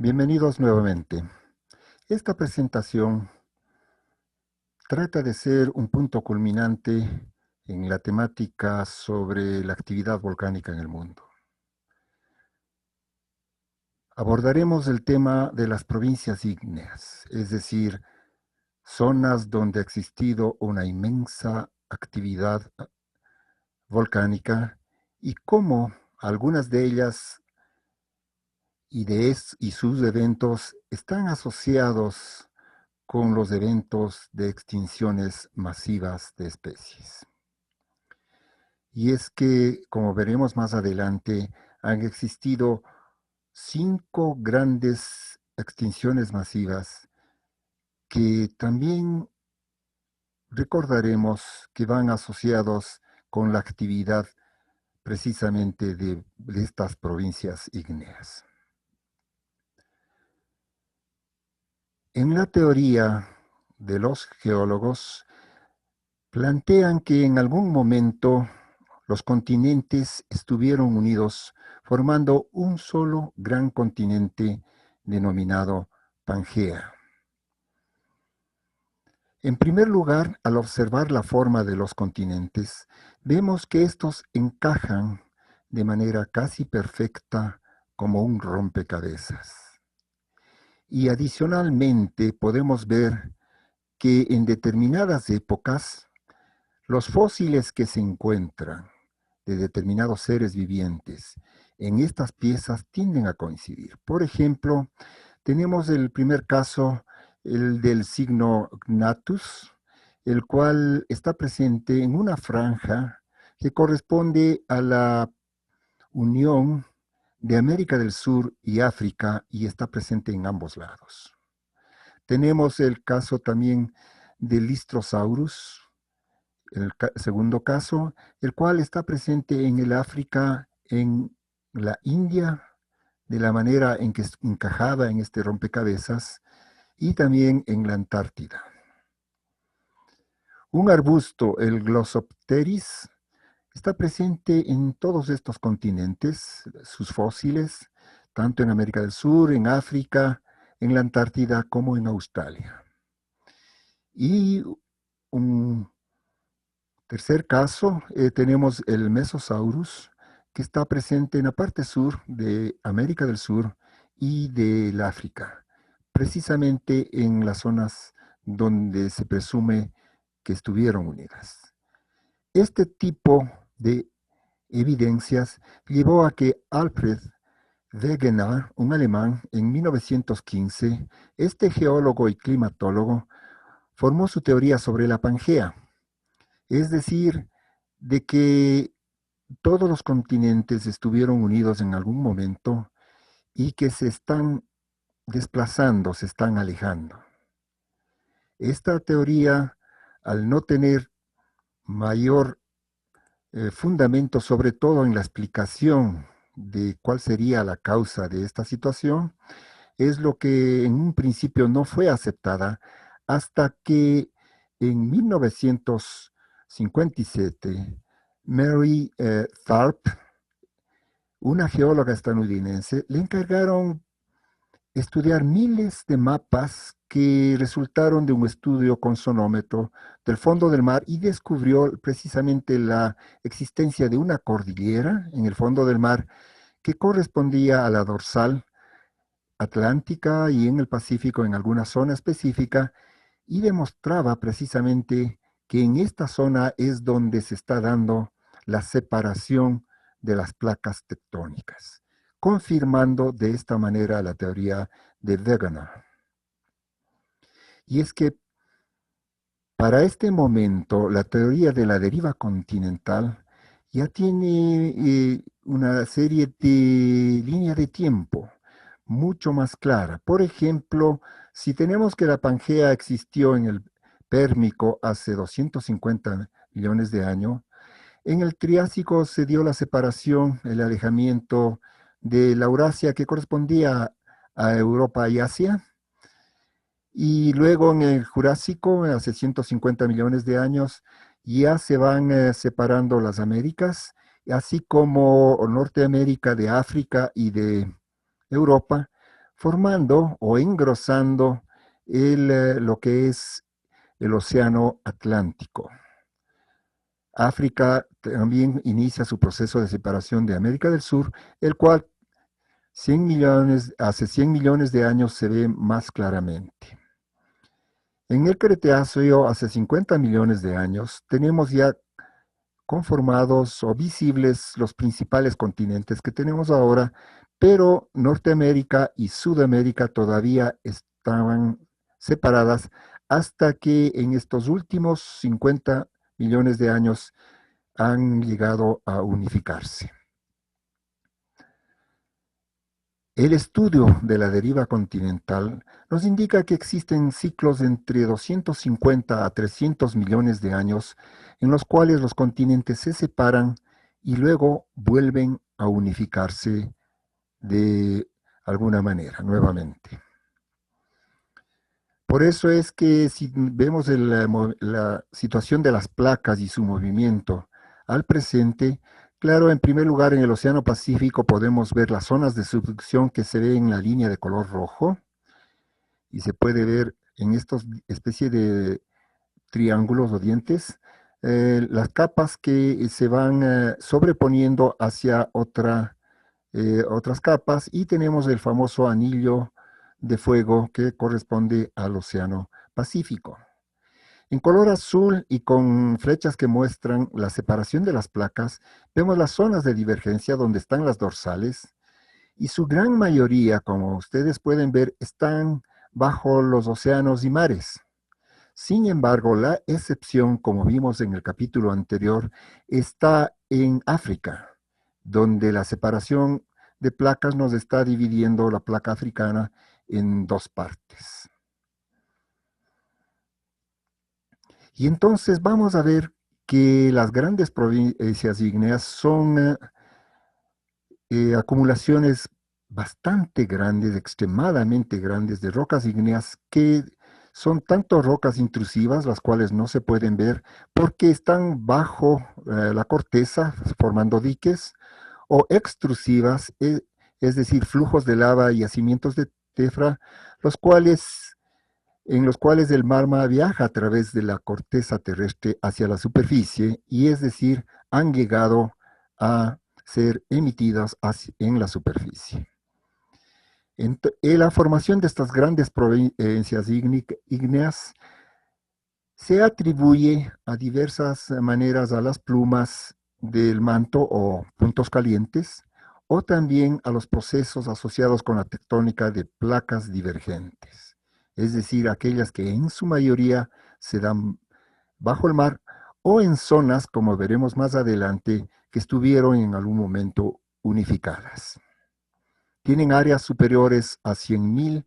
Bienvenidos nuevamente. Esta presentación trata de ser un punto culminante en la temática sobre la actividad volcánica en el mundo. Abordaremos el tema de las provincias ígneas, es decir, zonas donde ha existido una inmensa actividad volcánica y cómo algunas de ellas y sus eventos están asociados con los eventos de extinciones masivas de especies. Y es que, como veremos más adelante, han existido 5 grandes extinciones masivas que también recordaremos que van asociados con la actividad precisamente de estas provincias ígneas. En la teoría de los geólogos, plantean que en algún momento los continentes estuvieron unidos formando un solo gran continente denominado Pangea. En primer lugar, al observar la forma de los continentes, vemos que estos encajan de manera casi perfecta como un rompecabezas. Y adicionalmente podemos ver que en determinadas épocas los fósiles que se encuentran de determinados seres vivientes en estas piezas tienden a coincidir. Por ejemplo, tenemos el primer caso, el del signo Gnathus, el cual está presente en una franja que corresponde a la unión de América del Sur y África y está presente en ambos lados. Tenemos el caso también del Lystrosaurus, el segundo caso, el cual está presente en el África, en la India, de la manera en que encajaba en este rompecabezas, y también en la Antártida. Un arbusto, el Glossopteris, está presente en todos estos continentes, sus fósiles, tanto en América del Sur, en África, en la Antártida como en Australia. Y un tercer caso, tenemos el Mesosaurus, que está presente en la parte sur de América del Sur y del África, precisamente en las zonas donde se presume que estuvieron unidas. Este tipo de evidencias llevó a que Alfred Wegener, un alemán, en 1915, este geólogo y climatólogo, formó su teoría sobre la Pangea. Es decir, de que todos los continentes estuvieron unidos en algún momento y que se están desplazando, se están alejando. Esta teoría, al no tener mayor fundamento, sobre todo en la explicación de cuál sería la causa de esta situación, es lo que en un principio no fue aceptada hasta que en 1957 Mary Tharp, una geóloga estadounidense, le encargaron estudiar miles de mapas que resultaron de un estudio con sonómetro del fondo del mar y descubrió precisamente la existencia de una cordillera en el fondo del mar que correspondía a la dorsal atlántica y en el Pacífico en alguna zona específica y demostraba precisamente que en esta zona es donde se está dando la separación de las placas tectónicas, confirmando de esta manera la teoría de Wegener. Y es que para este momento la teoría de la deriva continental ya tiene una serie de línea de tiempo mucho más clara. Por ejemplo, si tenemos que la Pangea existió en el Pérmico hace 250 millones de años, en el Triásico se dio la separación, el alejamiento de la Eurasia que correspondía a Europa y Asia, y luego en el Jurásico, hace 150 millones de años, ya se van separando las Américas, así como Norteamérica de África y de Europa, formando o engrosando lo que es el Océano Atlántico. África también inicia su proceso de separación de América del Sur, el cual hace 100 millones de años se ve más claramente. En el Cretáceo, hace 50 millones de años, tenemos ya conformados o visibles los principales continentes que tenemos ahora, pero Norteamérica y Sudamérica todavía estaban separadas hasta que en estos últimos 50 millones de años han llegado a unificarse. El estudio de la deriva continental nos indica que existen ciclos de entre 250 a 300 millones de años en los cuales los continentes se separan y luego vuelven a unificarse de alguna manera nuevamente. Por eso es que si vemos la situación de las placas y su movimiento al presente, claro, en primer lugar en el Océano Pacífico podemos ver las zonas de subducción que se ven en la línea de color rojo y se puede ver en estos especie de triángulos o dientes las capas que se van sobreponiendo hacia otras capas y tenemos el famoso anillo de fuego que corresponde al Océano Pacífico. En color azul y con flechas que muestran la separación de las placas, vemos las zonas de divergencia donde están las dorsales y su gran mayoría, como ustedes pueden ver, están bajo los océanos y mares. Sin embargo, la excepción, como vimos en el capítulo anterior, está en África, donde la separación de placas nos está dividiendo la placa africana en dos partes. Y entonces vamos a ver que las grandes provincias ígneas son acumulaciones bastante grandes, extremadamente grandes de rocas ígneas que son tanto rocas intrusivas, las cuales no se pueden ver porque están bajo la corteza formando diques, o extrusivas, es decir, flujos de lava y yacimientos de tefra, en los cuales el magma viaja a través de la corteza terrestre hacia la superficie y es decir, han llegado a ser emitidas en la superficie. En la formación de estas grandes provincias ígneas se atribuye a diversas maneras a las plumas del manto o puntos calientes, o también a los procesos asociados con la tectónica de placas divergentes, es decir, aquellas que en su mayoría se dan bajo el mar o en zonas, como veremos más adelante, que estuvieron en algún momento unificadas. Tienen áreas superiores a 100.000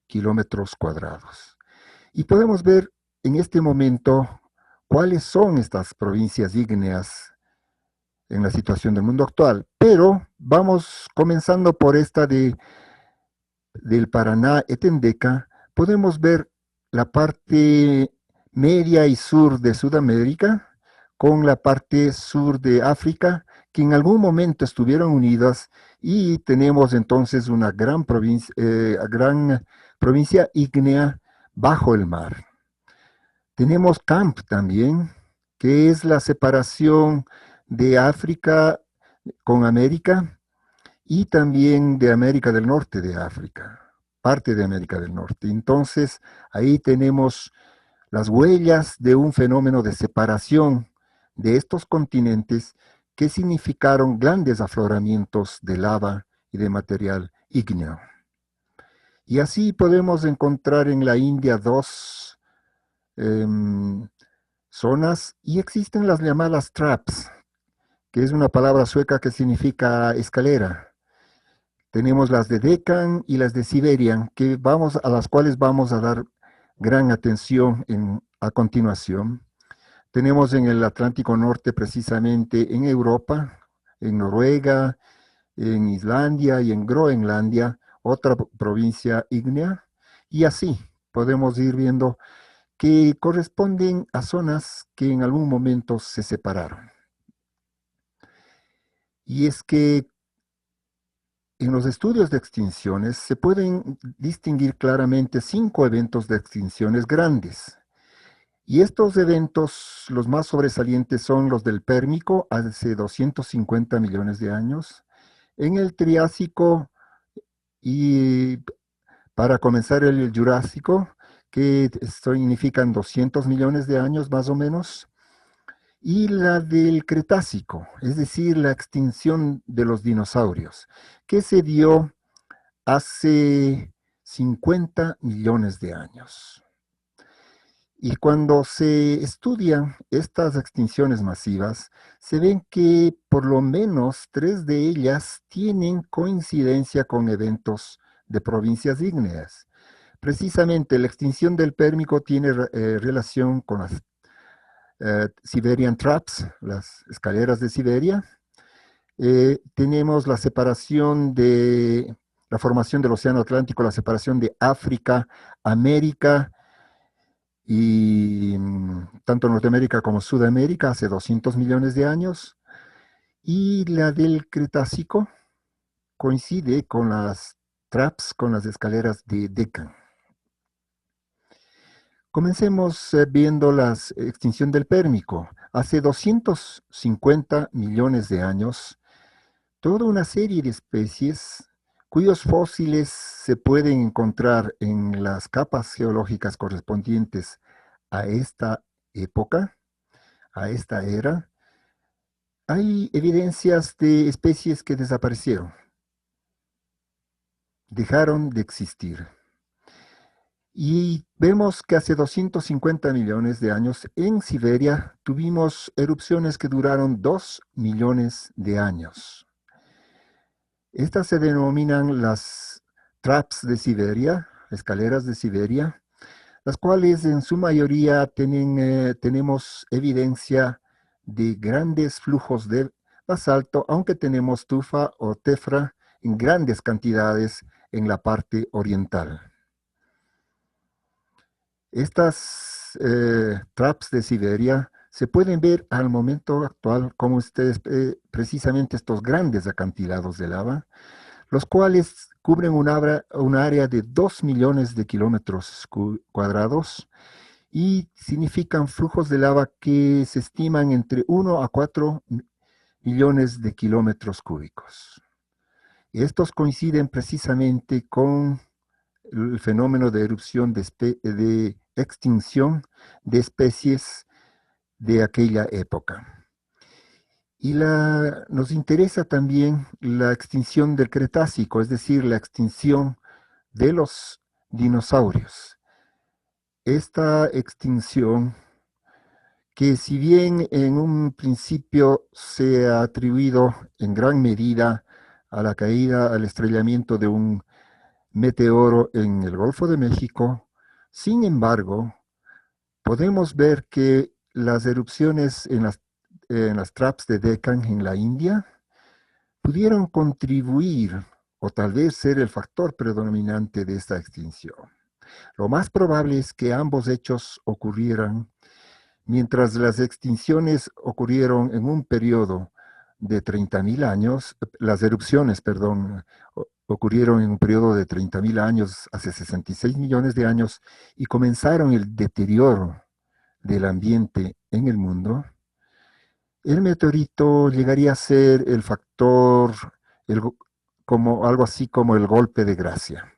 kilómetros cuadrados. Y podemos ver en este momento cuáles son estas provincias ígneas en la situación del mundo actual. Pero vamos comenzando por esta del Paraná Etendeca. Podemos ver la parte media y sur de Sudamérica con la parte sur de África, que en algún momento estuvieron unidas y tenemos entonces una gran provincia ígnea bajo el mar. Tenemos Camp también, que es la separación de África con América y también de América del Norte de África, parte de América del Norte. Entonces, ahí tenemos las huellas de un fenómeno de separación de estos continentes que significaron grandes afloramientos de lava y de material ígneo. Y así podemos encontrar en la India dos zonas y existen las llamadas traps, que es una palabra sueca que significa escalera. Tenemos las de Deccan y las de Siberian, a las cuales vamos a dar gran atención a continuación. Tenemos en el Atlántico Norte, precisamente en Europa, en Noruega, en Islandia y en Groenlandia, otra provincia ígnea, y así podemos ir viendo que corresponden a zonas que en algún momento se separaron. Y es que En los estudios de extinciones se pueden distinguir claramente 5 eventos de extinciones grandes. Y estos eventos, los más sobresalientes son los del Pérmico, hace 250 millones de años, en el Triásico y para comenzar el Jurásico, que significan 200 millones de años más o menos, y la del Cretácico, es decir, la extinción de los dinosaurios, que se dio hace 50 millones de años. Y cuando se estudian estas extinciones masivas, se ven que por lo menos 3 de ellas tienen coincidencia con eventos de provincias ígneas. Precisamente la extinción del Pérmico tiene relación con las Siberian Traps, las escaleras de Siberia. Tenemos la separación de la formación del Océano Atlántico, la separación de África, América y tanto Norteamérica como Sudamérica hace 200 millones de años. Y la del Cretácico coincide con las traps, con las escaleras de Deccan. Comencemos viendo la extinción del Pérmico. Hace 250 millones de años, toda una serie de especies cuyos fósiles se pueden encontrar en las capas geológicas correspondientes a esta época, a esta era, hay evidencias de especies que desaparecieron, dejaron de existir. Y vemos que hace 250 millones de años en Siberia tuvimos erupciones que duraron 2 millones de años. Estas se denominan las traps de Siberia, escaleras de Siberia, las cuales en su mayoría tenemos evidencia de grandes flujos de basalto, aunque tenemos tufa o tefra en grandes cantidades en la parte oriental. Estas traps de Siberia se pueden ver al momento actual como ustedes, precisamente estos grandes acantilados de lava, los cuales cubren un área de 2 millones de kilómetros cuadrados y significan flujos de lava que se estiman entre 1 a 4 millones de kilómetros cúbicos. Estos coinciden precisamente con el fenómeno de erupción de extinción de especies de aquella época. Y nos interesa también la extinción del Cretácico, es decir, la extinción de los dinosaurios. Esta extinción, que si bien en un principio se ha atribuido en gran medida a la caída, al estrellamiento de un meteoro en el Golfo de México, sin embargo, podemos ver que las erupciones en las traps de Deccan en la India pudieron contribuir o tal vez ser el factor predominante de esta extinción. Lo más probable es que ambos hechos ocurrieran mientras las extinciones ocurrieron en un periodo de 30.000 años, las erupciones, perdón, ocurrieron en un periodo de 30.000 años, hace 66 millones de años, y comenzaron el deterioro del ambiente en el mundo. El meteorito llegaría a ser el factor, como algo así como el golpe de gracia.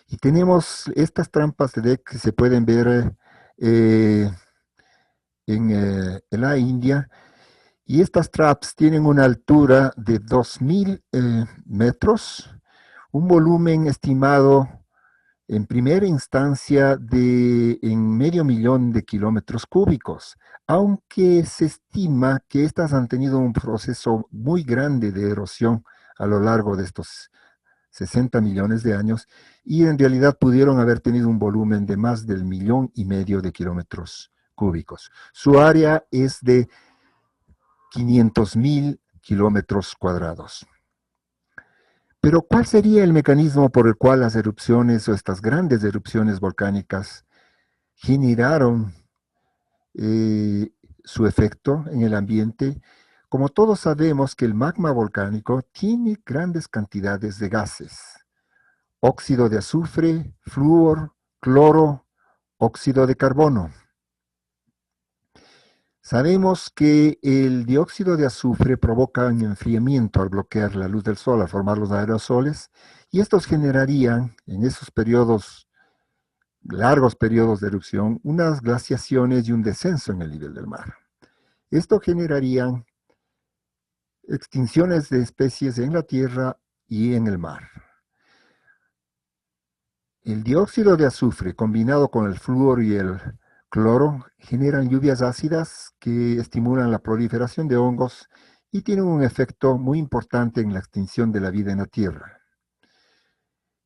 Y tenemos estas trampas de Deccan que se pueden ver en la India, y estas traps tienen una altura de 2.000 metros, un volumen estimado en primera instancia en medio millón de kilómetros cúbicos, aunque se estima que estas han tenido un proceso muy grande de erosión a lo largo de estos 60 millones de años, y en realidad pudieron haber tenido un volumen de más del 1,5 millones de kilómetros cúbicos. Su área es de 500.000 kilómetros cuadrados. Pero ¿cuál sería el mecanismo por el cual las erupciones o estas grandes erupciones volcánicas generaron su efecto en el ambiente? Como todos sabemos que el magma volcánico tiene grandes cantidades de gases, óxido de azufre, flúor, cloro, óxido de carbono. Sabemos que el dióxido de azufre provoca un enfriamiento al bloquear la luz del sol, al formar los aerosoles, y estos generarían en esos periodos, largos periodos de erupción, unas glaciaciones y un descenso en el nivel del mar. Esto generaría extinciones de especies en la tierra y en el mar. El dióxido de azufre combinado con el flúor y el cloro generan lluvias ácidas que estimulan la proliferación de hongos y tienen un efecto muy importante en la extinción de la vida en la Tierra.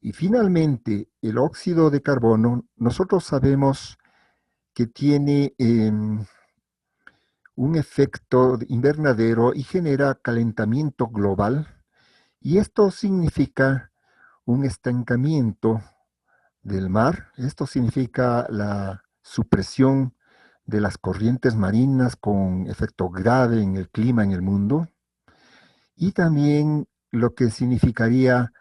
Y finalmente, el óxido de carbono, nosotros sabemos que tiene un efecto invernadero y genera calentamiento global, y esto significa un estancamiento del mar. Esto significa la supresión de las corrientes marinas con efecto grave en el clima en el mundo, y también lo que significaría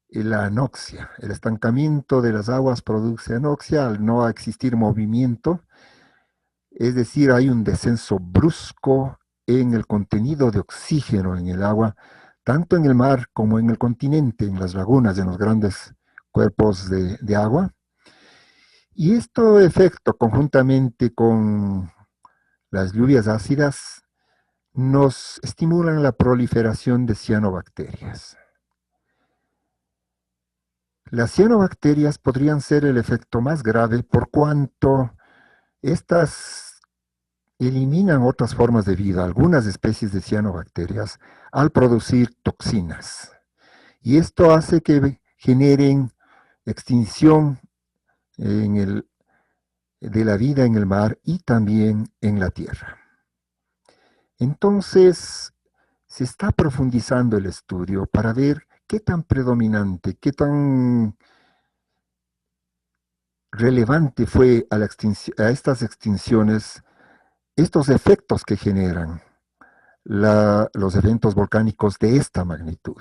la anoxia. El estancamiento de las aguas produce anoxia al no existir movimiento, es decir, hay un descenso brusco en el contenido de oxígeno en el agua, tanto en el mar como en el continente, en las lagunas, en los grandes cuerpos de agua. Y este efecto, conjuntamente con las lluvias ácidas, nos estimulan la proliferación de cianobacterias. Las cianobacterias podrían ser el efecto más grave por cuanto estas eliminan otras formas de vida, algunas especies de cianobacterias, al producir toxinas. Y esto hace que generen extinción en de la vida en el mar y también en la tierra. Entonces, se está profundizando el estudio para ver qué tan predominante, qué tan relevante fue a estas extinciones estos efectos que generan los eventos volcánicos de esta magnitud.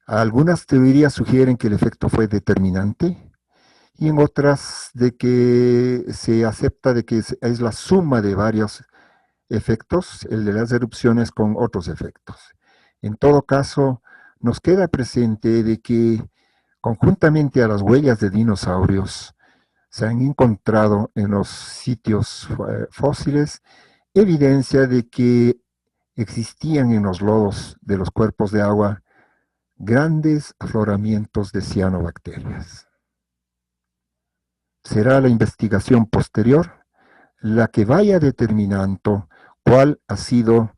Algunas teorías sugieren que el efecto fue determinante y en otras de que se acepta de que es la suma de varios efectos, el de las erupciones con otros efectos. En todo caso, nos queda presente de que conjuntamente a las huellas de dinosaurios se han encontrado en los sitios fósiles evidencia de que existían en los lodos de los cuerpos de agua grandes afloramientos de cianobacterias. Será la investigación posterior la que vaya determinando cuál ha sido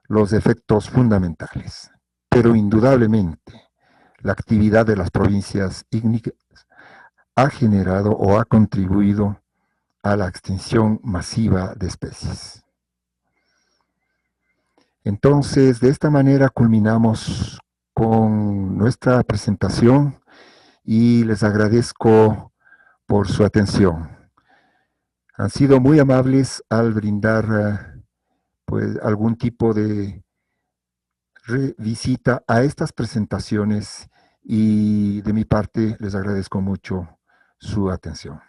los efectos fundamentales. Pero indudablemente la actividad de las provincias ígnicas ha generado o ha contribuido a la extinción masiva de especies. Entonces, de esta manera culminamos con nuestra presentación y les agradezco por su atención. Han sido muy amables al brindar pues, algún tipo de visita a estas presentaciones y de mi parte les agradezco mucho su atención.